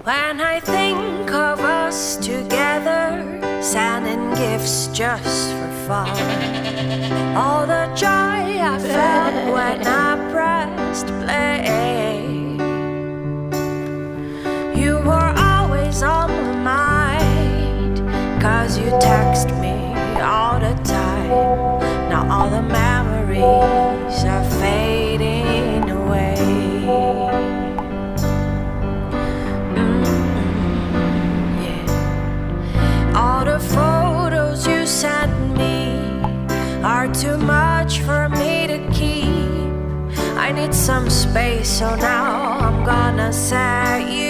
When I think of us together, sending gifts just for fun, all the joy I felt when I pressed play. You were always on my mind, 'cause you text me all the time. Now all the memories are fading away. All the photos you sent me are too much for me to keep. I need some space, so now I'm gonna set you